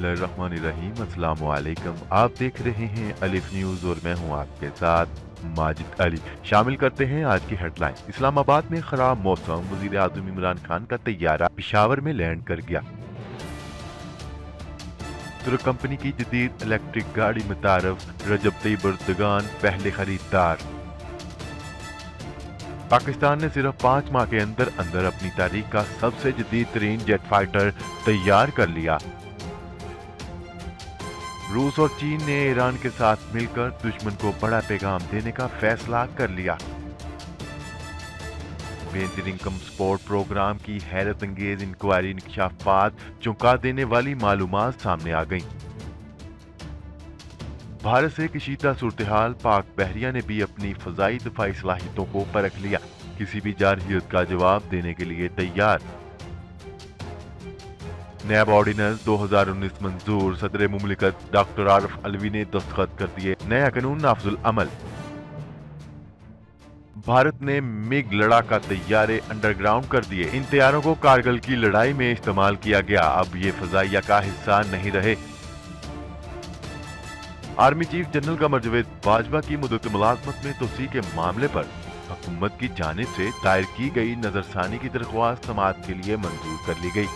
बिस्मिल्लाहिर्रहमानिर्रहीम। अस्सलाम वालेकुम। आप देख रहे हैं अलिफ न्यूज़ और मैं हूं आपके साथ माजिद अली। शामिल करते हैं आज की हेडलाइन। इस्लामाबाद में खराब मौसम, वजीर आजम इमरान खान का तैयारा पिशावर में लैंड कर गया। तुर्क कंपनी की जदीद इलेक्ट्रिक गाड़ी मुतारफ, रजब तैयब एर्दोगान पहले खरीदार। पाकिस्तान ने सिर्फ 5 माह के अंदर अंदर अपनी तारीख का सबसे जदीद तरीन जेट फाइटर तैयार कर लिया। रूस और चीन ने ईरान के साथ मिलकर दुश्मन को बड़ा पैगाम देने का फैसला कर लिया। बेहतर इनकम सपोर्ट प्रोग्राम की हैरत अंगेज इंक्वायरी इंकशाफात, चौंका देने वाली मालूमात सामने आ गईं। भारत से कशीदा सूरत-ए-हाल, पाक बहरिया ने भी अपनी फजाई दफाई सलाहियतों को परख लिया, किसी भी जारहियत का जवाब देने के लिए तैयार। नैब ऑर्डिनेंस 2019 मंजूर, सदर मुमलिकत डॉक्टर आरिफ अलवी ने दस्तखत कर दिए। नया कानून नाफजुल अमल। भारत ने मिग लड़ाका तैयारे अंडरग्राउंड कर दिए। इन तैयारों को कारगिल की लड़ाई में इस्तेमाल किया गया, अब ये फजाइया का हिस्सा नहीं रहे। Army chief general Qamar Javed Bajwa की मुद्दत मुलाजमत में तोसी के मामले पर हुकूमत की जानिब से दायर की गई नजरसानी की दरख्वास्त समाअत के लिए मंजूर कर ली गई।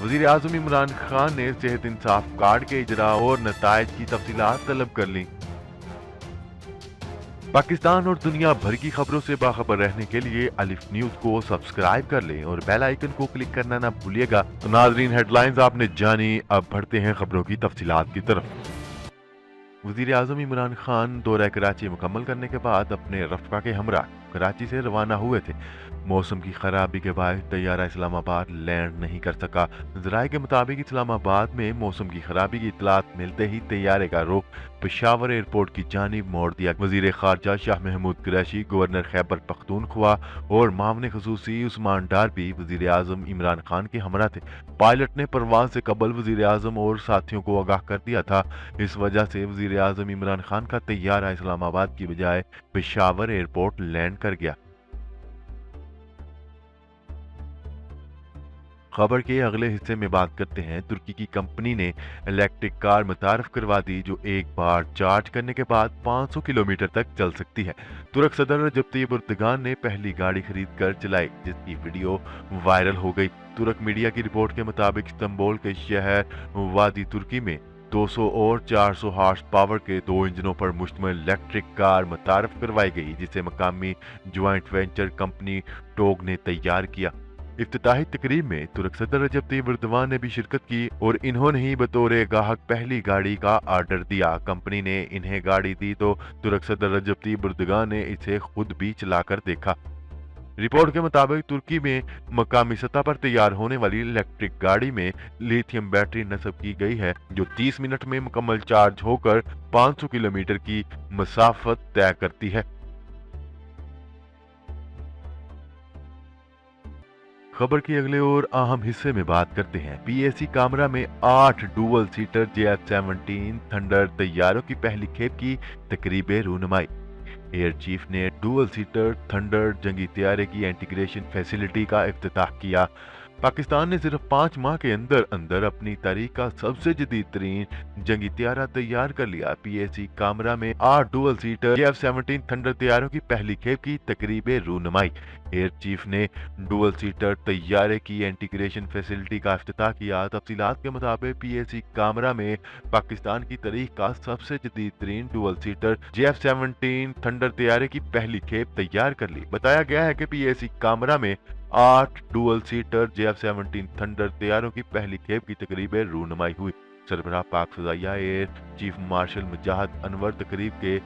वजीर आजम इमरान खान ने सेहत इंसाफ कार्ड के इजरा और नतायज की तफसीलात तलब कर ली। पाकिस्तान और दुनिया भर की खबरों से बाखबर रहने के लिए अलिफ न्यूज को सब्सक्राइब कर लें और बेल आइकन को क्लिक करना ना भूलिएगा। तो नाजरीन, हेडलाइंस आपने जानी, अब बढ़ते हैं खबरों की तफसीलात की तरफ। वजीर आजम इमरान खान दौरा कराची मुकम्मल करने के बाद अपने रफ़का के हमरा कराची से रवाना हुए थे। मौसम की खराबी के बाद तैयारा इस्लामाबाद लैंड नहीं कर सका। ज़राए के मुताबिक इस्लामाबाद में मौसम की खराबी की इतलात मिलते ही तैयारे का रुख पेशावर एयरपोर्ट की जानिब मोड़ दिया। वजीर खारजा शाह महमूद कुरैशी, गवर्नर खैबर पख्तूनख्वा और मामले खसूसी उस्मान डार भी वजीर आजम इमरान खान के हमरा थे। पायलट ने परवाज से कबल वजीर आजम और साथियों को आगाह कर दिया था। इस वजह से वजीर आजम इमरान खान का तैयारा इस्लामाबाद की बजाय पेशावर एयरपोर्ट लैंड कर गया। खबर के अगले हिस्से में बात करते हैं। तुर्की की कंपनी ने इलेक्ट्रिक कार मुतारफ करवा दी, जो एक बार चार्ज करने के बाद 500 किलोमीटर तक चल सकती है। तुर्क सदर रजब तैयब एर्दोगान ने पहली गाड़ी खरीद कर चलाई, जिसकी वीडियो वायरल हो गई। तुर्क मीडिया की रिपोर्ट के मुताबिक इस्तांबुल के शहर वादी तुर्की में 200 और 400 हॉर्स पावर के 2 इंजनों पर मुश्तमिल इलेक्ट्रिक कार मुतारफ करवाई गई, जिसे मकामी ज्वाइंट वेंचर कंपनी टोग ने तैयार किया। इफ्तिताही तकरीब में तुर्क सदर रजब तैयब एर्दोगान ने भी शिरकत की और इन्होंने ही बतौर गाहक पहली गाड़ी का ऑर्डर दिया। कंपनी ने इन्हें गाड़ी दी तो तुर्क सदर रजब तैयब एर्दोगान ने इसे खुद भी चलाकर देखा। रिपोर्ट के मुताबिक तुर्की में मकामी सतह पर तैयार होने वाली इलेक्ट्रिक गाड़ी में लिथियम बैटरी नस्ब की गई है, जो 30 मिनट में मुकम्मल चार्ज होकर 500 किलोमीटर की मसाफत तय करती है। खबर के अगले और अहम हिस्से में बात करते हैं। पीएसी कामरा में 8 डुअल सीटर JF-17 थंडर तैयारों की पहली खेप की तकरीब रूनुमाई। एयर चीफ ने डुअल सीटर थंडर जंगी तैयारे की इंटीग्रेशन फैसिलिटी का इफ्तिताह किया। पाकिस्तान ने सिर्फ 5 माह के अंदर अंदर अपनी तारीख का सबसे जदीद तरीन जंगी तैयारा तैयार कर लिया। पीएसी कामरा में 8 डुअल सीटर JF-17 थंडर तैयारों की पहली खेप की तकरीब रूनुमाई। एयर चीफ ने डुअल सीटर तैयारे की इंटीग्रेशन फैसिलिटी का इफ्तिताह किया। तफसीलात के मुताबिक पीएसी कामरा में पाकिस्तान की तारीख का सबसे जदीद तरीन डुअल सीटर JF-17 थंडर तैयारे की पहली खेप तैयार कर ली। बताया गया है कि पीएसी कामरा में 8 डुअल सीटर JF-17 थंडर तैयारों की पहली खेप की तकरीब रूनुमाई हुई। सरबराह पाक फजाइया एयर चीफ मार्शल मुजाहिद अनवर तकरीब के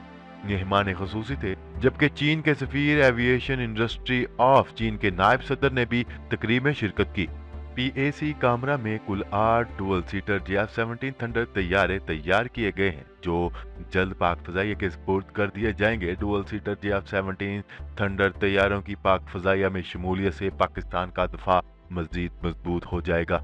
मेहमान खसूसी थे, जबकि चीन के सफीर एविएशन इंडस्ट्री ऑफ चीन के नायब सदर ने भी तकरीब में शिरकत की। पीएसी कामरा में कुल 8 डुअल सीटर JF-17 थंडर तैयारे तैयार किए गए हैं, जो जल्द पाक फजाइया के सुपुर्द कर दिए जाएंगे। डुअल सीटर JF-17 थंडर तैयारों की पाक फजाइया में शमूलियत से पाकिस्तान का दफा मजीद मजबूत हो जाएगा।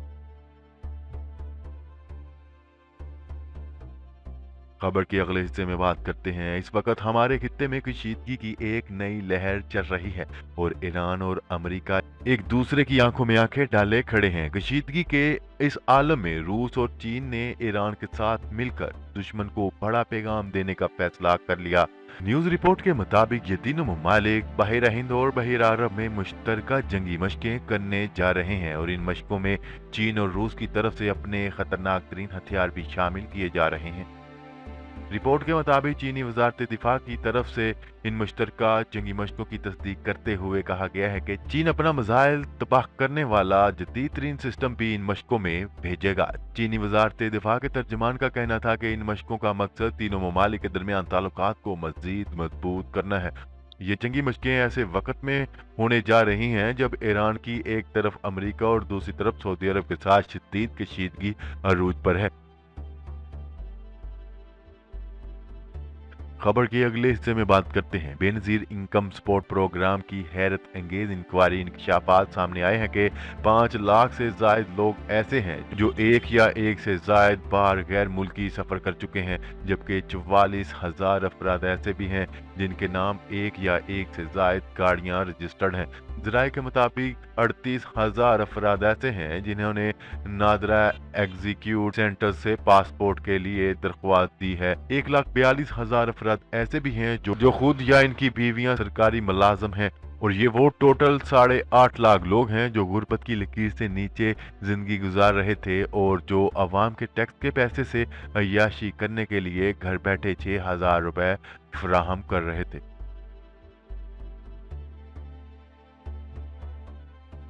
खबर के अगले हिस्से में बात करते हैं। इस वक्त हमारे खित्ते में कशीदगी की एक नई लहर चल रही है और ईरान और अमेरिका एक दूसरे की आंखों में आंखें डाले खड़े हैं। कशीदगी के इस आलम में रूस और चीन ने ईरान के साथ मिलकर दुश्मन को बड़ा पैगाम देने का फैसला कर लिया। न्यूज रिपोर्ट के मुताबिक ये तीनों ममालिक बहरा हिंद और बहरा अरब में मुश्तरका जंगी मशकें करने जा रहे हैं और इन मशकों में चीन और रूस की तरफ से अपने खतरनाक तरीन हथियार भी शामिल किए जा रहे हैं। रिपोर्ट के मुताबिक चीनी वजारत दिफा की तरफ से इन मुश्तरका जंगी मशकों की तस्दीक करते हुए कहा गया है कि चीन अपना मिसाइल तबाह करने वाला जदीद तरीन सिस्टम भी इन मशकों में भेजेगा। चीनी वजारत दिफा के तर्जमान का कहना था कि इन मशकों का मकसद तीनों ममालिक के दरमियान ताल्लुकात को मजीद मजबूत करना है। ये जंगी मशकें ऐसे वक्त में होने जा रही हैं जब ईरान की एक तरफ अमेरिका और दूसरी तरफ सऊदी अरब के साथ शदीद कशीदगी अरूज पर है। खबर के अगले हिस्से में बात करते हैं। बेनजीर इनकम सपोर्ट प्रोग्राम की हैरत अंगेज इंक्वायरी इंकशाफात सामने आए हैं कि 5 लाख से जायद लोग ऐसे हैं जो एक या एक से जायद बार गैर मुल्की सफर कर चुके हैं, जबकि 44,000 अफराद ऐसे भी हैं जिनके नाम एक या एक से जायद गाड़ियां रजिस्टर्ड हैं। जराये के मुताबिक 38,000 अफराद ऐसे हैं जिन्होंने नादरा एग्जीक्यूट सेंटर से पासपोर्ट के लिए दरख्वास्त दी है। 1,42,000 अफराद ऐसे भी हैं जो खुद या इनकी बीवियां सरकारी मुलाजम हैं और ये वो टोटल 8.5 लाख लोग हैं जो गुर्बत की लकीर से नीचे जिंदगी गुजार रहे थे और जो अवाम के टैक्स के पैसे से अय्याशी करने के लिए घर बैठे 6,000 रुपए फराहम कर रहे थे।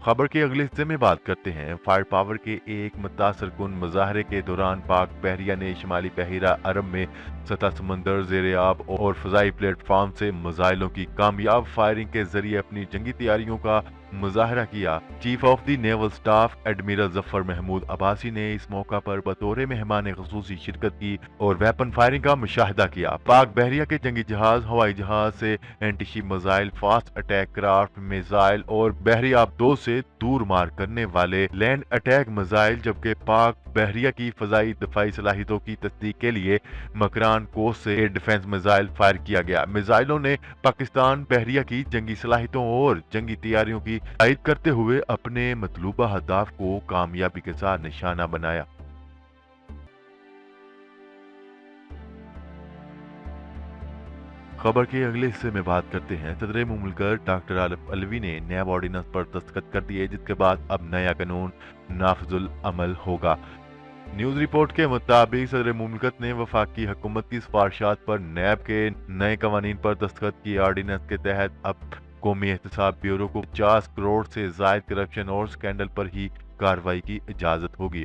खबर के अगले हिस्से में बात करते हैं। फायर पावर के एक मुतासर कुन मुजाहरे के दौरान पाक बहरिया ने शिमाली बहरा अरब में सतह समंदर ज़ेरे आब और फजाई प्लेटफॉर्म से मिसाइलों की कामयाब फायरिंग के जरिए अपनी जंगी तैयारियों का मुजाहरा किया। Chief of the naval staff admiral Zafar Mahmood Abbasi ने इस मौका पर बतौर मेहमान ख़ुसूसी शिरकत की और वेपन फायरिंग का मुशाहिदा किया। पाक बहरिया के जंगी जहाज, हवाई जहाज से antiship missile, fast attack craft missile और बहरी आबदोज से दूर मार करने वाले लैंड अटैक मिसाइल, जबकि पाक बहरिया की फजाई दफाई सलाहियतों की तस्दीक के लिए मकरान कोस्ट से एयर डिफेंस मिसाइल फायर किया गया। मिसाइलों ने पाकिस्तान बहरिया की जंगी सलाहियतों और जंगी तैयारियों की तायद करते हुए अपने मतलूबा अहदाफ को कामयाबी के साथ निशाना बनाया। खबर के अगले हिस्से में बात करते हैं। सदर मुमलिकत डॉक्टर आरिफ अलवी ने नैब ऑर्डिनेंस पर दस्तखत कर दिए, जिसके बाद अब नया कानून नाफिजुल अमल होगा। न्यूज रिपोर्ट के मुताबिक सदर मुमलिकत ने वफाकी हुकूमत की सिफारिशात पर नैब के नए कवानीन पर दस्तखत किए। ऑर्डिनेंस के तहत अब कौमी एहतसाब ब्यूरो को 50 करोड़ से जायद करप्शन और स्कैंडल पर ही कार्रवाई की इजाजत होगी।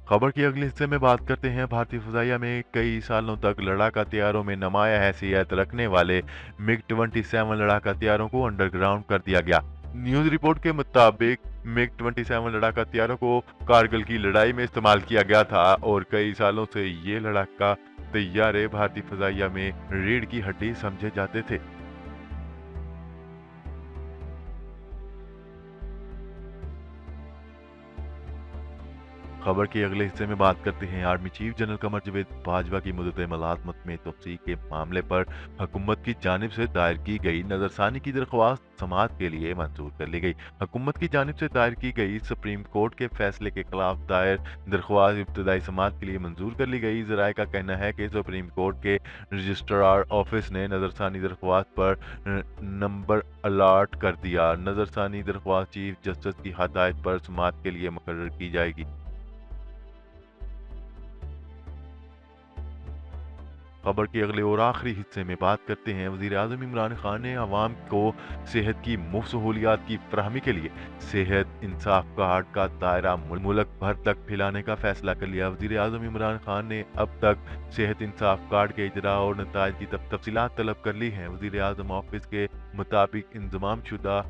खबर के अगले हिस्से में बात करते हैं। भारतीय फ़ज़ाइया में कई सालों तक लड़ाका तैयारों में नुमाया हैसियत रखने वाले मिग-27 लड़ाका तैयारों को अंडरग्राउंड कर दिया गया। न्यूज रिपोर्ट के मुताबिक मिग-27 लड़ाका तैयारों को कारगिल की लड़ाई में इस्तेमाल किया गया था और कई सालों से ये लड़ाका तैयारे भारतीय फ़ज़ाइया में रीढ़ की हड्डी समझे जाते थे। खबर के अगले हिस्से में बात करते हैं। Army chief general Qamar Javed Bajwa की मुद्दत मुलाज़मत में तौसीक़ के मामले पर हुकूमत की जानिब से दायर की गई नज़रसानी की दरख्वास्त समाअत के लिए मंजूर कर ली गई। हुकूमत की जानिब से दायर की गई सुप्रीम कोर्ट के फैसले के खिलाफ दायर दरख्वास्त इब्तदाई समाअत के लिए मंजूर कर ली गई। ज़राए का कहना है कि सुप्रीम कोर्ट के रजिस्ट्रार ऑफिस ने नज़रसानी दरख्वास्त पर नंबर अलाट कर दिया। नज़रसानी दरख्वास्त चीफ जस्टिस की हदायत पर समाअत के लिए मुकर्रर की जाएगी। खबर के अगले और आखिरी हिस्से में बात करते हैं। वज़ीर आज़म इमरान खान ने अवाम को सेहत की मुफ्त सहूलियात की फराहमी के लिए सेहत इंसाफ कार्ड का दायरा मुल्क भर तक फैलाने का फैसला कर लिया। वज़ीर आज़म इमरान खान ने अब तक सेहत इंसाफ कार्ड के इजरा और नताइज की तफसीलात तलब कर ली हैं। वज़ीर आज़म ऑफिस के मुताबिक इंतज़ाम शुदा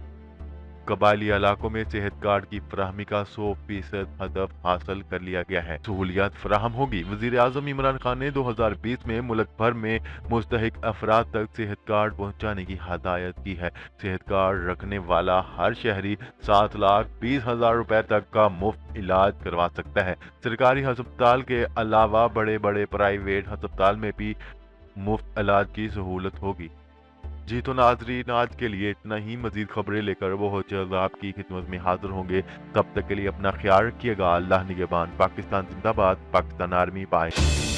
قبائلی علاقوں میں صحت کارڈ کی فراہمی کا 100% ہدف حاصل کر لیا گیا ہے۔ سہولیات فراہم ہوگی۔ وزیر اعظم عمران خان نے 2020 میں ملک بھر میں مستحق افراد تک صحت کارڈ پہنچانے کی ہدایت کی ہے۔ صحت کارڈ رکھنے والا ہر شہری 7,20,000 روپے تک کا مفت علاج کروا سکتا ہے۔ سرکاری ہسپتال کے علاوہ بڑے بڑے پرائیویٹ ہسپتال میں بھی مفت علاج کی سہولت ہوگی۔ جی تو ناظرین، آج کے لیے اتنا ہی۔ مزید خبریں لے کر بہت جلد آپ کی خدمت میں حاضر ہوں گے۔ تب تک کے لیے اپنا خیال رکھیے گا۔ اللہ نگہبان۔ پاکستان زندہ باد۔ پاکستان آرمی پائے۔